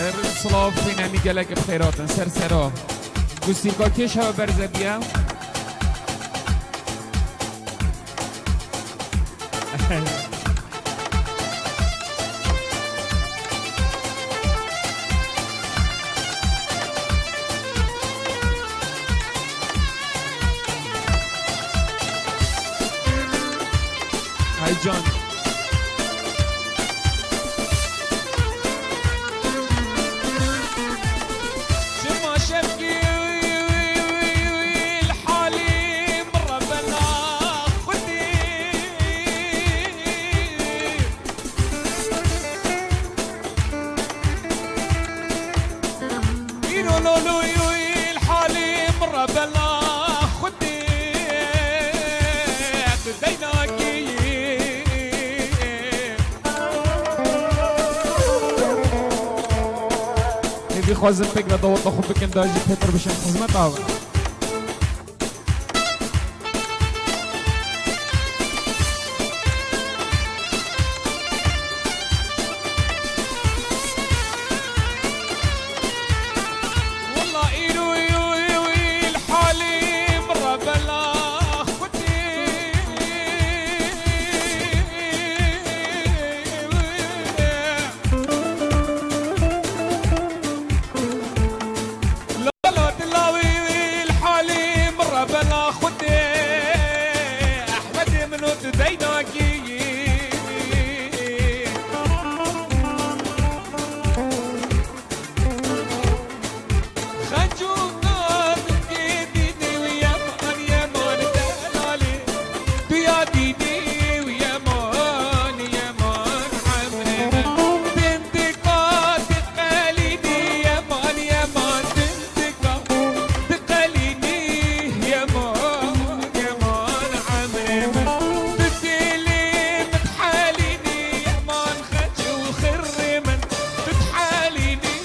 سلاف فينا ميقالك بخيرات سر سرا قصيقا كيش هوا برزة بيا هاي جان شما شبكي الحالي مرة بلا خدي يلو لو لو الحالي مرة بلا خدي بديناكي هذي خوازم فكرة دوت أخو بكن داجي بيتر بشان خزمت آوه والله إيلو الحالي مرة بلا خدي لا دلاوي الحالي مرة بلا خدي أحمد منو تديناكي خجونا بالجديد ويا مان يا مان دلالي يا ديدي ويا مان عمري تنتقى تقاليني يا مان تقاليني يا مان عمري تدلي متحاليني يا مان خج وخرمن تتحاليني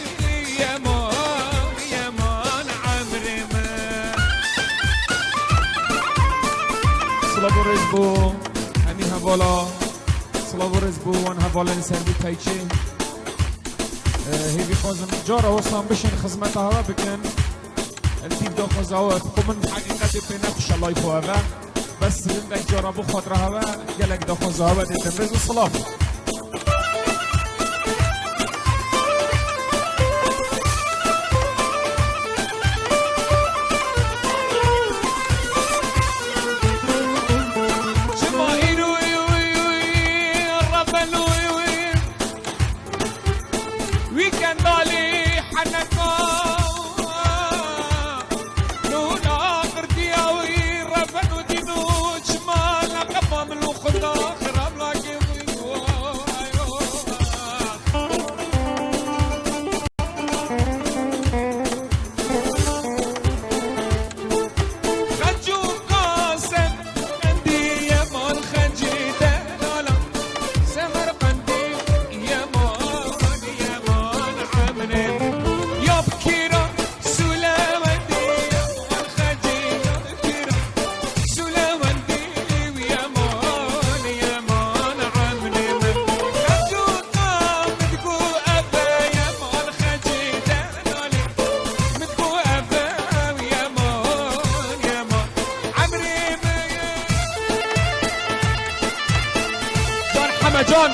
يا مان عمري سلام رزبو همي هوالا سلام رزبو وان هوالا نسردي كايتشي هيبي خوزم جارة وصلان بشن خزمت هوا بكن التيب دو خوزاوات قمن حقيقتي بنفش الله يفوها بس لندك جارة بو خاطر هوا قالك دو خوزاوا ديتن رزو صلاف شما إيلو الربلو ويكند بالي حنكا نونا قردي أوي ربنو دينو شما لقبا من الخدا خراب لاكي خجو قاسم قندي يا مان خجي دلالا سمر قندي يا مان عمري يا بكيرة سلامتي يا مان خجي يا بكيرة سلامتي ويا مان عمري خجو مدقو أبا يا مان خجي دلالي مدقو أبا ويا مان عمري جان حمجان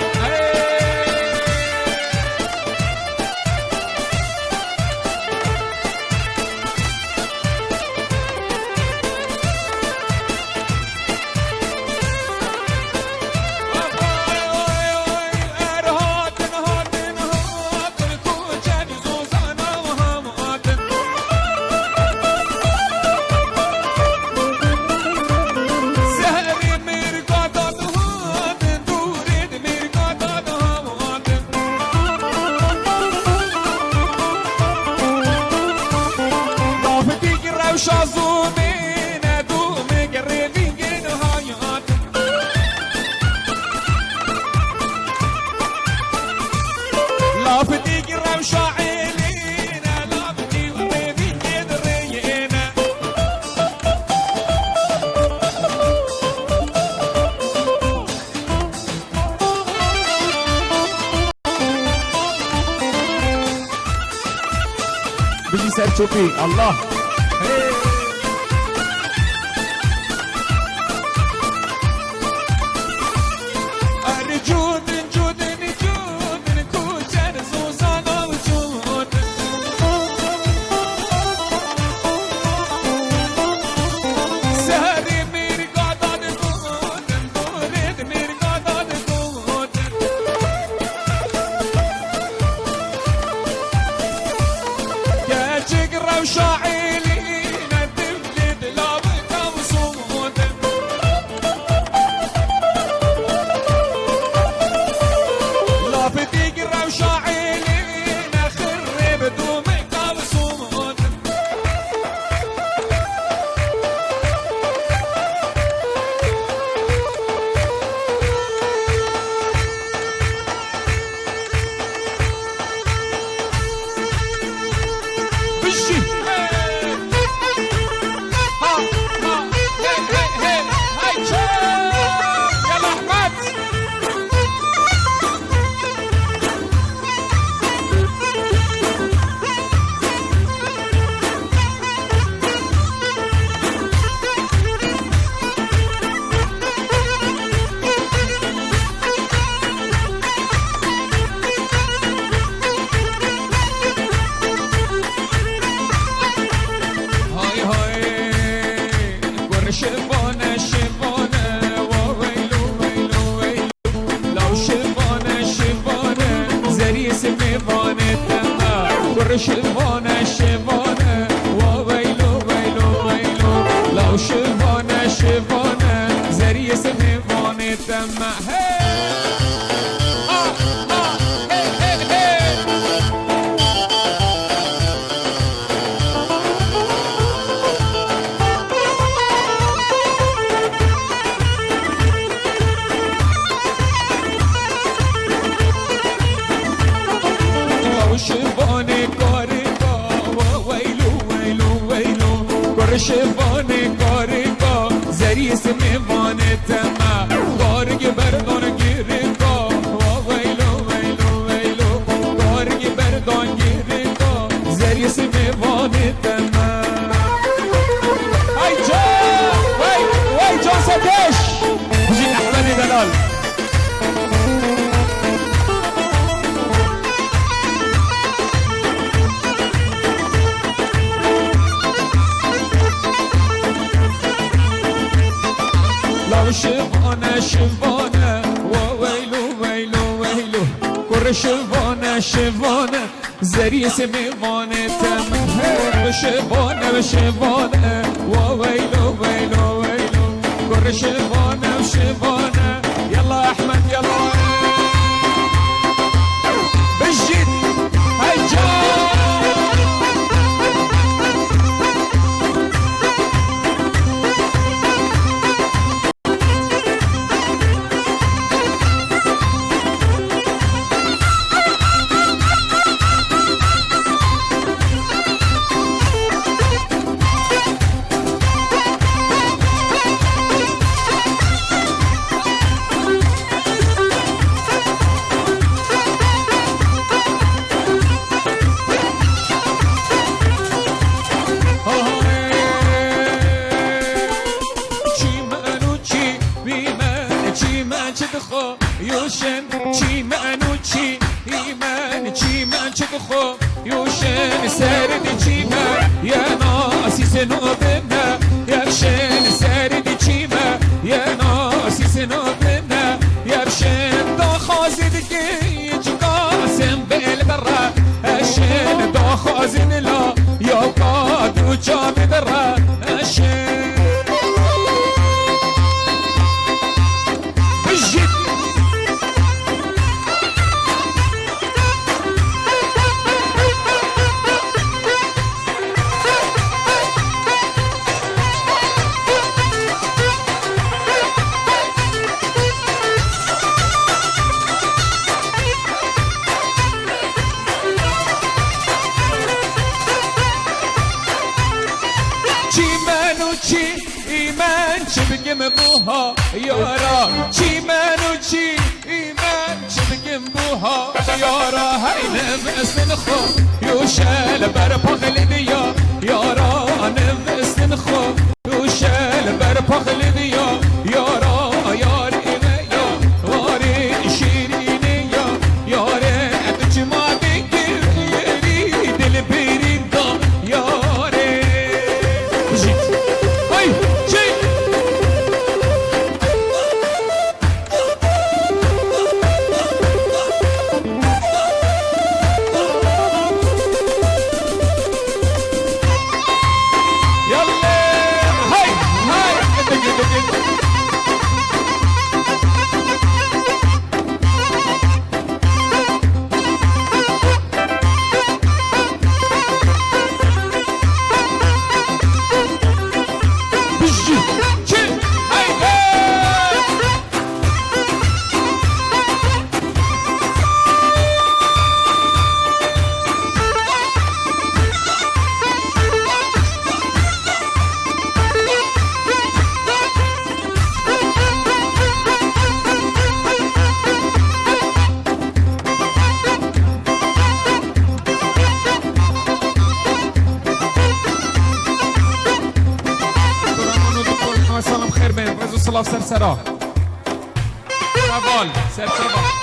زهري مرقاد شوفي الله جود جود جود کوچر سوزانا وجود سهری میرگادان بود دورد میرگادان بود گچک رو شاعلی ندفلد لابکا وصود لابديك روشة عيني نخرب دومك وصود بشي ها ها هي هي هي هاي يلا احمد شبانه شبانه وويلو ويلو ويلو لو شبانه شبانه زري سميبانه تما كر شبانه شبانه وويلو ويلو ويلو لو شبانه شبانه زري سميبانه تما شبانه کارگا ویلو ویلو ویلو کار شبانه کارگا زری سمیوانه تما کارگ بردان گیرگا ویلو ویلو ویلو کارگ بردان گیرگا زری سمیوانه تما های جان وی جان سکش بجید احمدی دلال شبانه شبانه وويلو ويلو ويلو كر شبانه شبانه زري سميوانه تمام شبانه شبانه وويلو ويلو ويلو كر شبانه شبانه يلا احمد يلا بجد هاي يوشن چی منو چی ایمن چی من چه خو یوشن سرد چی من یا ناسی سنو بنا یبشن سرد چی من یا ناسی سنو بنا یبشن دا خازد گیج قاسم بل برا اشن دا خازن لا یا قادو جام برا اشن بگم بوها یارا چی منو چی ایمن چی بگم بوها ها یارا هی نفسن خو یوشل بر پاخل دیا یارا نفسن خو یوشل بر پاخل دیا یارا یار ایمه یا واری شیرینه یا یاره اتجما بگیر یری دل بیرین دام یاره جیت های چی سلام خیر بین رزو سلاف سرسرا روال سرسرا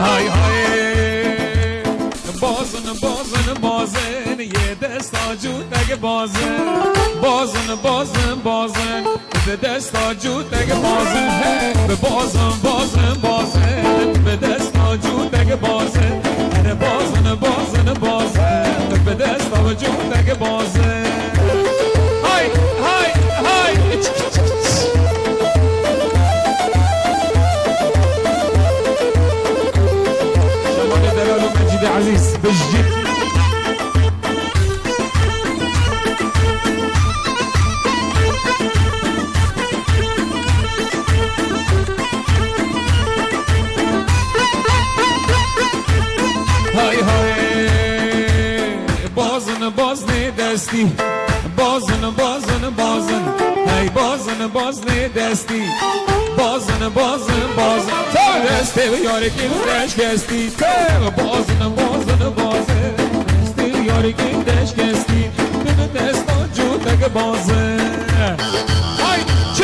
های های بازن بازن بازن یه دستا جود نگه بازن بازن بازن بازن به دستا جود نگه بازن به بازن بازن بازن به دستا جود نگه بازن بازن بازن بازن به دستا جود نگه بازن های های های مجيد عزيز بجد هاي هاي بازن بازن دستی بازن بازن بازن هاي بازن بازن دستی بازن بازن بازن تا دستی یاری که دش گستی بازن بازن بازن دستی یاری که دش گستی به دستا جود نگه بازن های چی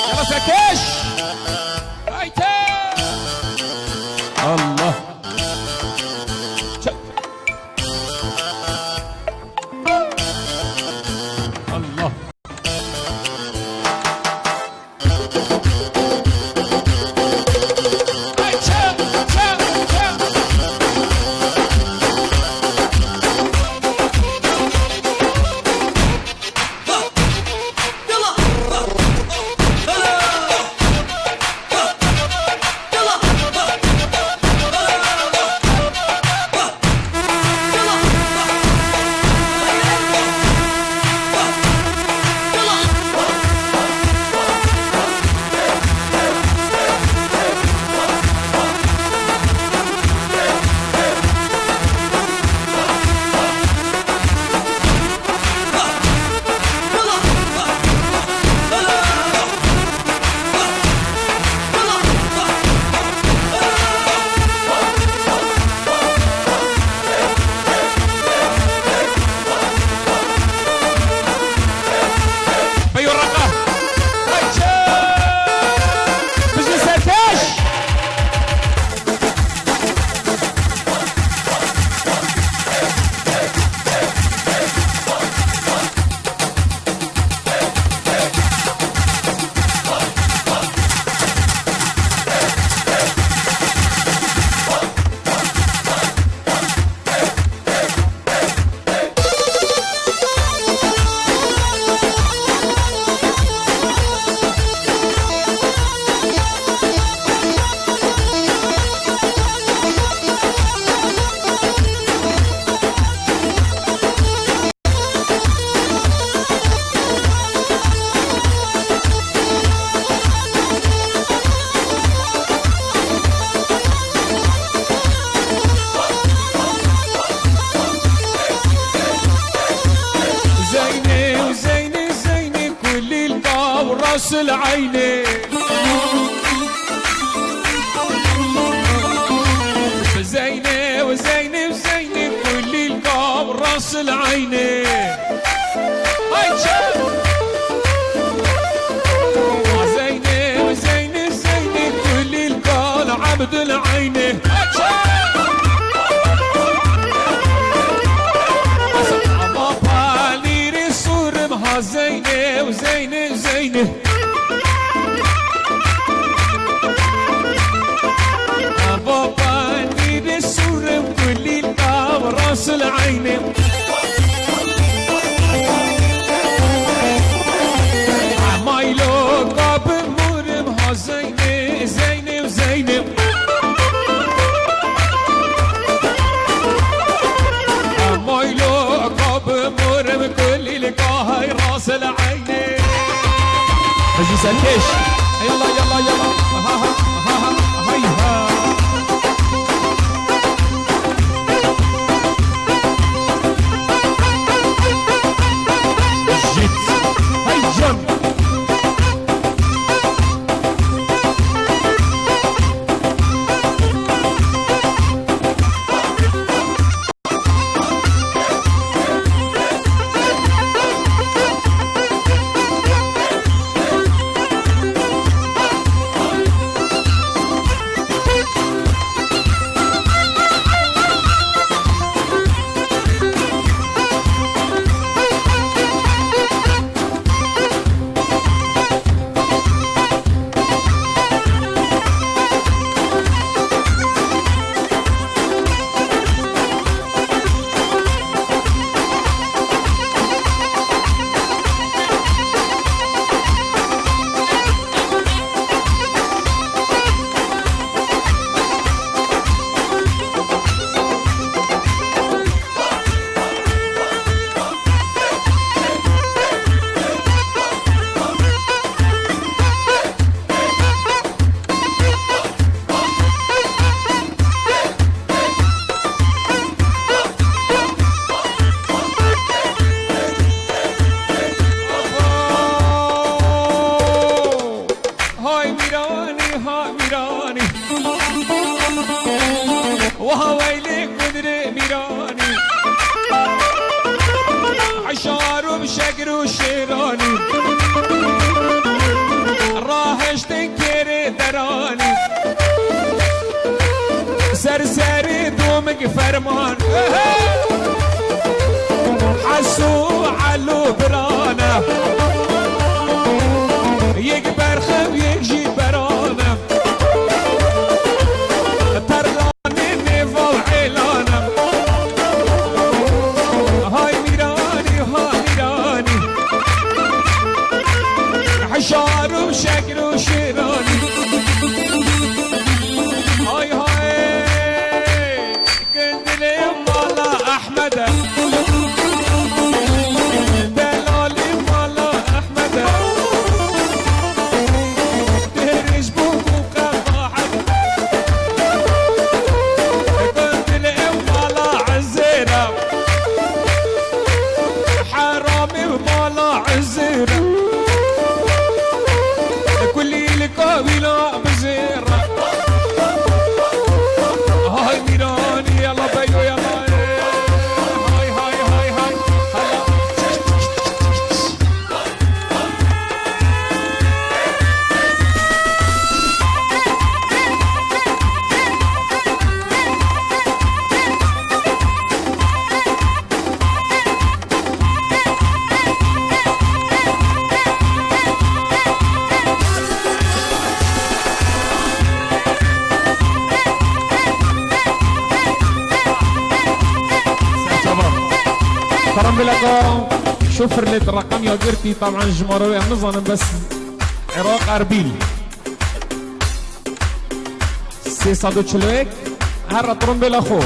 یلا سکش هایته الله الله راس العيني زينة وزينة وزينة كل القام راس العيني زينة وزينة وزينة كل القام عبد العيني زينة وزينة وزينة بابا نيد السورة وكل القام راس العين عمايلو قاب مورم ها زينة زينة وزينة عمايلو قاب مورم كل القاهي راس العين مجي سلكش يلا يلا يلا ها ها ها ها هيها جيت هيجم وهويلك بدر ميراني عشار بشقر وشيراني راهش تنكر دراني سرسري دومك فرمان حسو علو برانا يكبر خم يجي برانا حشار وشكر وشيراني هاي هاي كنت لي مالا احمد دلالي مالا احمد تهرج بوك وقضاحك كنت لي مالا عزيرة حرامي ومالا عزيرة قابلة بزيرة هاي ميراني يلا بيو يلا هاي هاي هاي هاي كرم بلقاء شوفر لي الرقم يا قرتي طبعا جمهورية نظن بس عراق اربيل سي صادو تشلويك هرا طرم بلاخو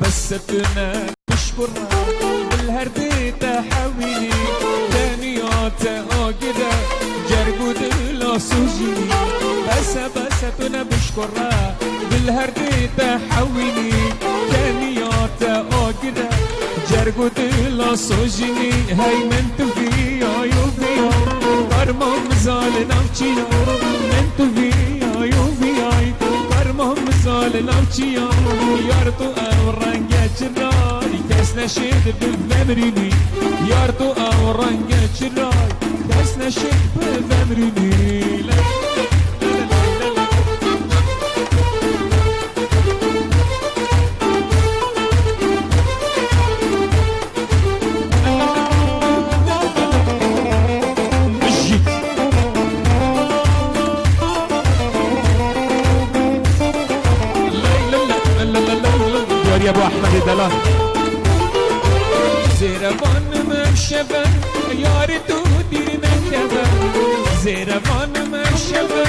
بس ابتنا بشكرها بالهردي تحويني ثانيات اقدر جرقود لا سوجي بس انا بشكرها اشكره بالهردي تحويني كانيات اوقره جرقو دلا صوجيني هاي من تفيا يوفيا كرمه مزال نوچيا من تفيا يوفيا كرمه مزال نوچيا يارتو او رنگه چرای کس نشد بفمرینی یارتو او رنگه چرای کس نشد بفمرینی يا ابو احمد دلال زيرفان مشبه ياري تو دير نكبه زيرفان مشبه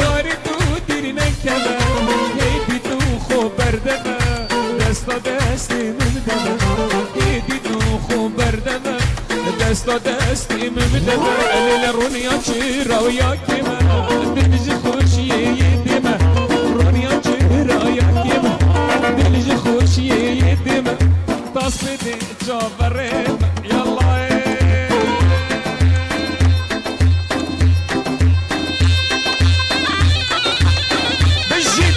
ياري تو دير نكبه هيدي تو خبر دبه دستا دستي من دبه هيدي تو خبر دبه دستا دستي من دبه الليل رونيا چيرا ويا كيما دلجي خوشي يديمه رونيا چيرا ويا كيما دلجي خوشي يديمه تصفيدي جابرين يلا بجيب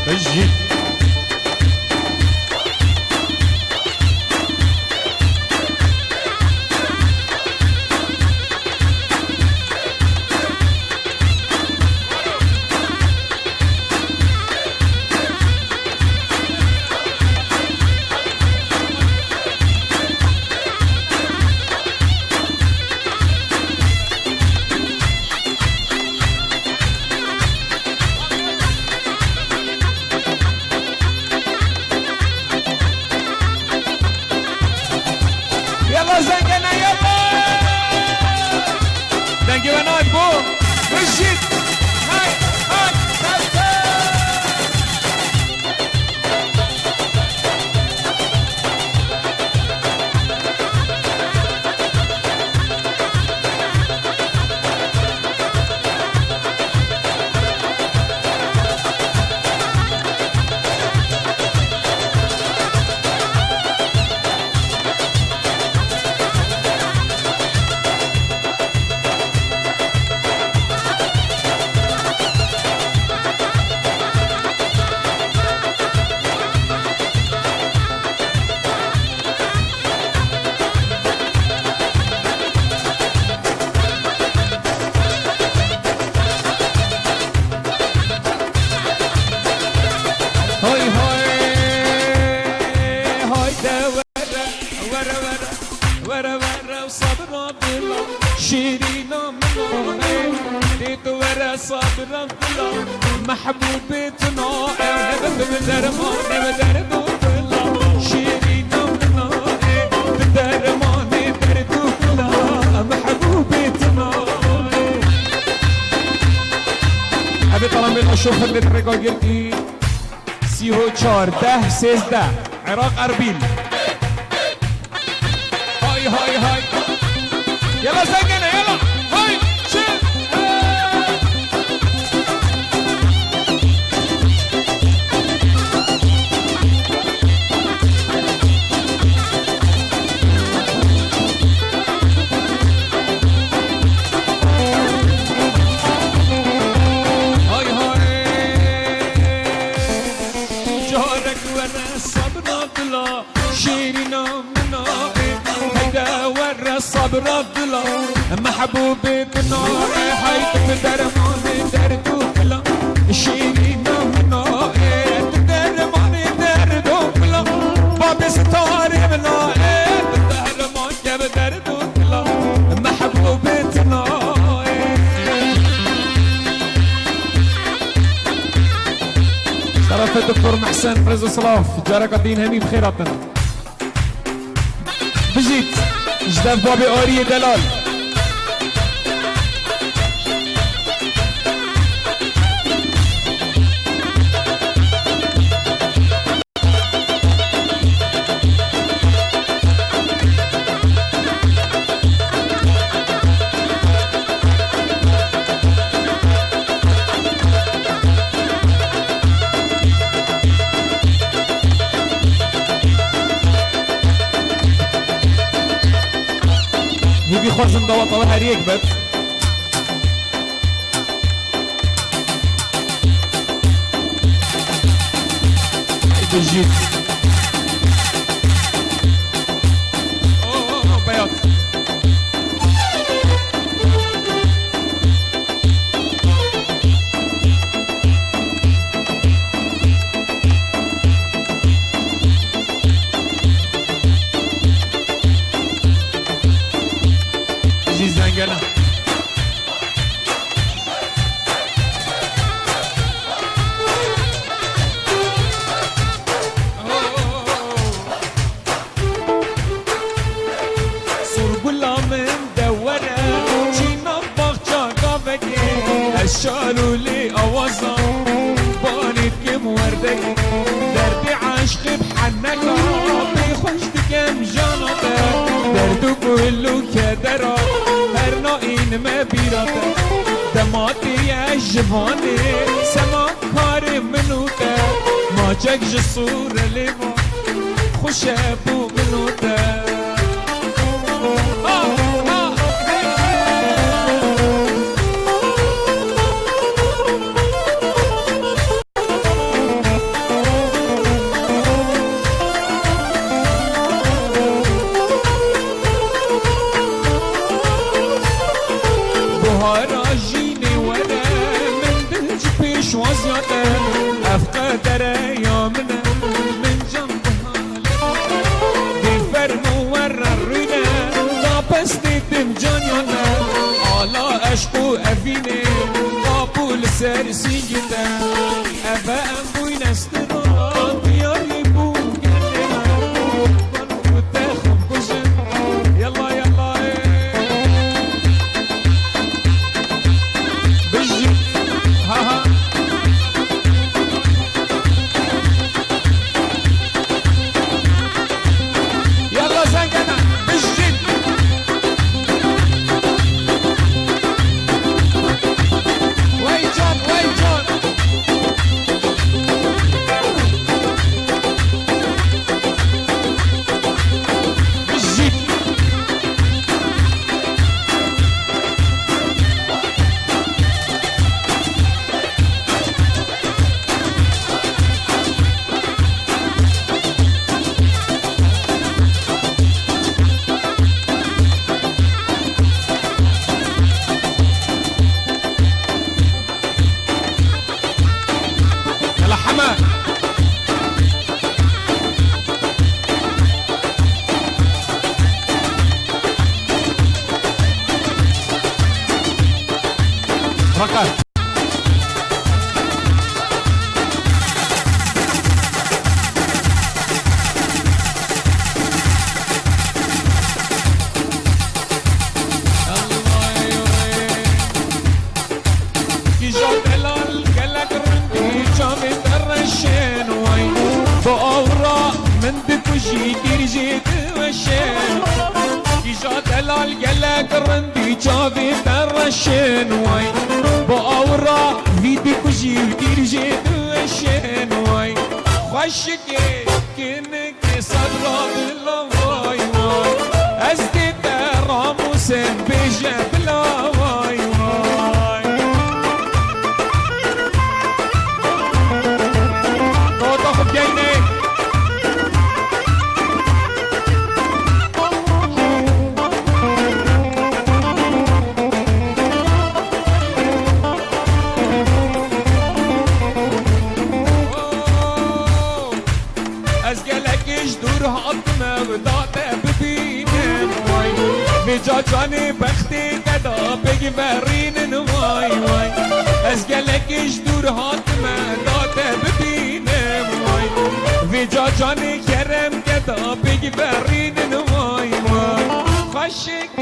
بجيب يلا زنقنا يلا دنقي بنات بو مشيت هاي هاي هاي هاي هاي ده ورا ورا ورا وصبر بالله شيرينا من ديت ورا صبر بالله محبوبتنا بدرمان بالله شيرينا من بدرمان بالله محبوبتنا ابي طالما اشوف اللي ترقاقلتي 34 16 عراق اربيل هاي هاي هاي يلا زقنا يلا هاي شيل هاي هاي جارك ورا صبر الله شيرينا منا هيدا ورا صبر الله محبوبتنا هاي درمان دردو كلا شيرينا منا درمان دردو كلا باب ستار بلا درمان جاب دردو كلا محبوبتنا شرف الدكتور محسن فرز صلاف جارك الدين همي بخيراتنا بجيت جداف بابي آري دلال بی خوازن دوات و هر یک بد ای بجید بیاد زنگنه سرگلا من دوره چینا باغچا گاوگی اشالو لی آوازم بانید کم وردگی درد عشق بحنکا بی خوش دکم جاناته دردو کلو کدرا این ما بیراته دماتی جوانی سما کار منوته ما جگ جسور لیوا خوش بو منوته أفقدر يومنا من جنبها دي فرمو ورا الرنا طابس دي دم جانيانا على أشقو أفيني قابول سرسيجتا أبا أمبوي نستران ياري بو قلنا بانو تاخم كجن يلا يلا بجي ها ها فقط من بكوشي جيت وشين كيجا دلال قالك رندي جابي برشين واي بأورا في بكوشي جيت وشين واي خشكي كنك صدرا بلا واي واي أزدي راموس بيجا بلا واي واي نوضح بجينك جاني بختي كدا بيجي برين واي واي اسقلك جدور هاتمه داته ببينم واي في جاني كرم كدا بيجي برين واي واي خشك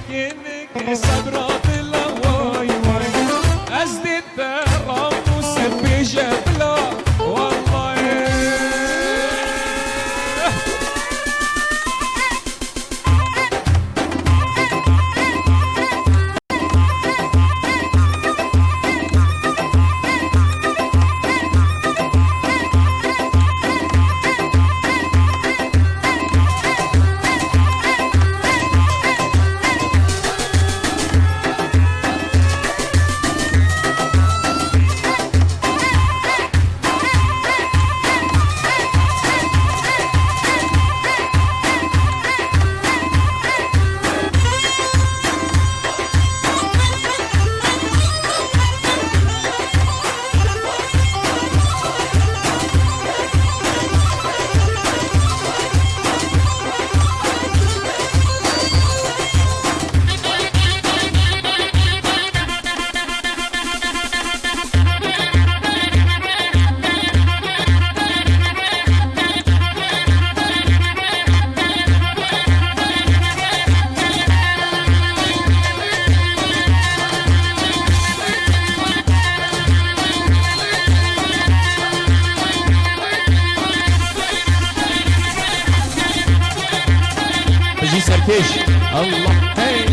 ينك صبرات الله واي واي ازدي راموس بجبلا والله كيش الله هي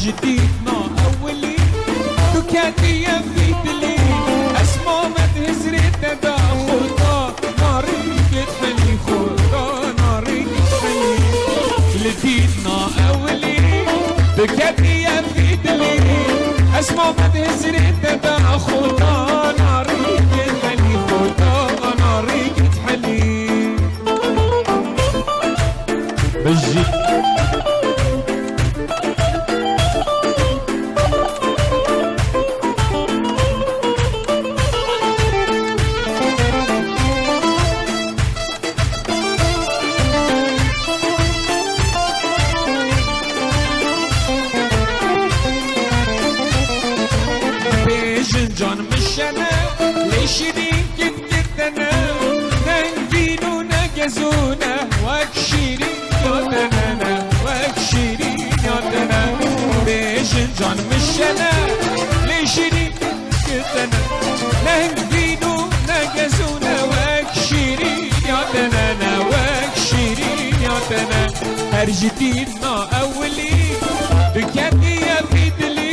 جديدنا أولي دكاتي في دلي أسمع ما تهزرت دا خطا ناري تحلي خطا ناري تحلي جديدنا أولي دكاتي في دلي أسمع ما تهزرت دا خطا ناري تحلي خطا ناري تحلي بجي جان مشنا ليشرين كتتنا ننفينو نجزونا واكشيرين يوتنا واكشيرين يوتنا بيجن جان مشنا ليشرين كتتنا ننفينو نجزونا واكشيرين يوتنا واكشيرين يوتنا هرجتينا أولي بكاتي في دلي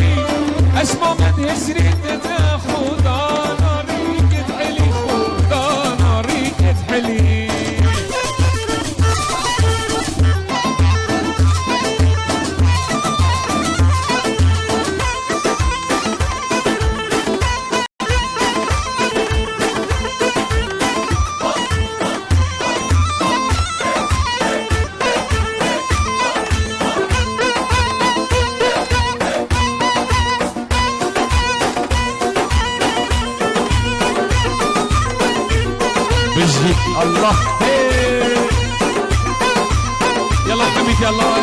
اسمع ما تهزرين دا خدا ناري تحلي خدا ناري تحلي بجي الله هي يلا حميد يلا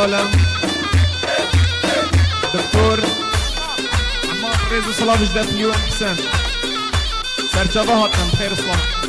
عالم دكتور عمار ريزو صلاح جدات اليوم حسن سرجبه هاتم بخير صلاح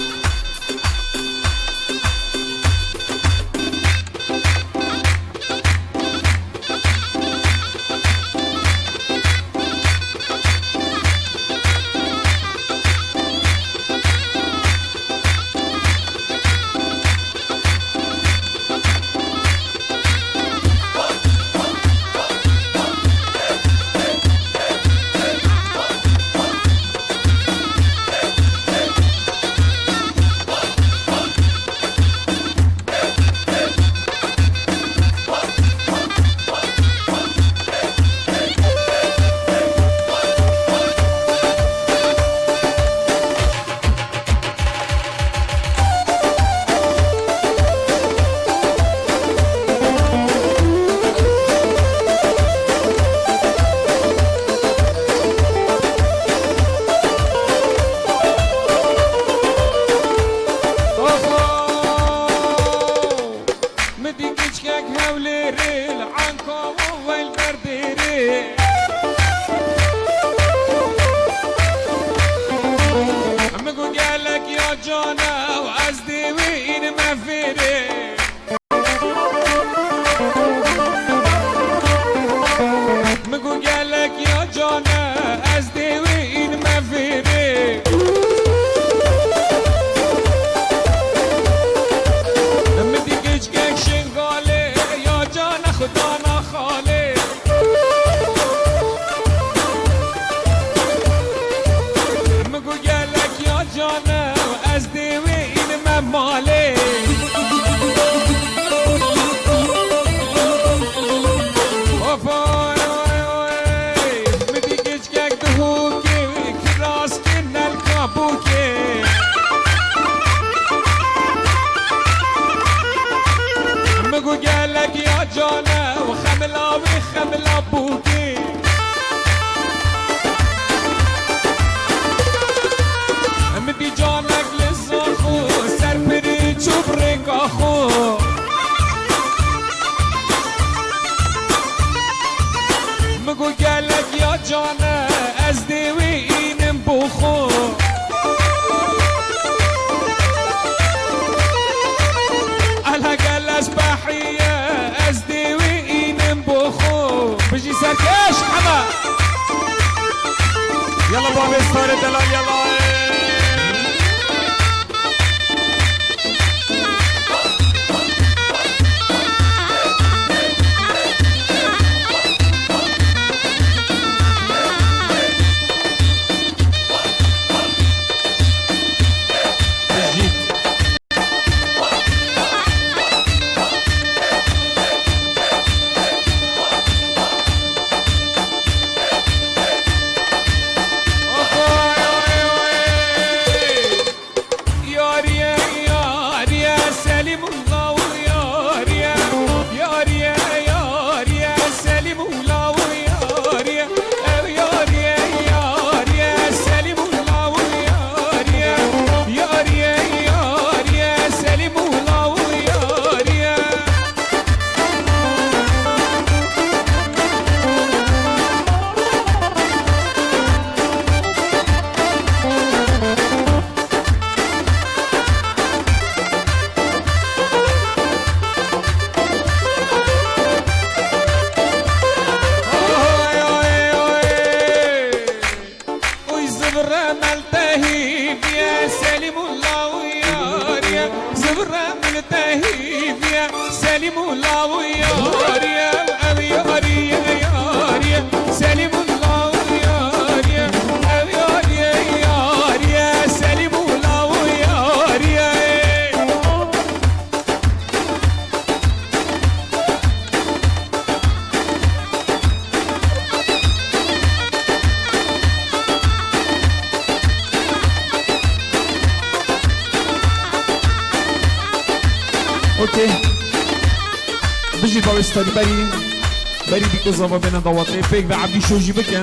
جانا وعز ديوين ما فيري مقو قالك يا جانا عز ديوين ما فيري مدي كيشكك شنغالي يا جانا خدانا خالي مقو قالك يا جانا مالي وفاي مدي كيشكك دهوكي كراس كنا الكابوكي مقو قالك يا جانا وخملا وخملا بوكي مدي جانك للزخو چوبرنگ آخو مگو گلک یا جانه از دیوی اینم بخو الا گلس بحیه از دیوی اینم بخو بجی سرکش حما یلا بابی استار دلال یلا اوكي بجي باوستاني بري بيكو زابا بين ضواتي بيك بعبي شوجي بكن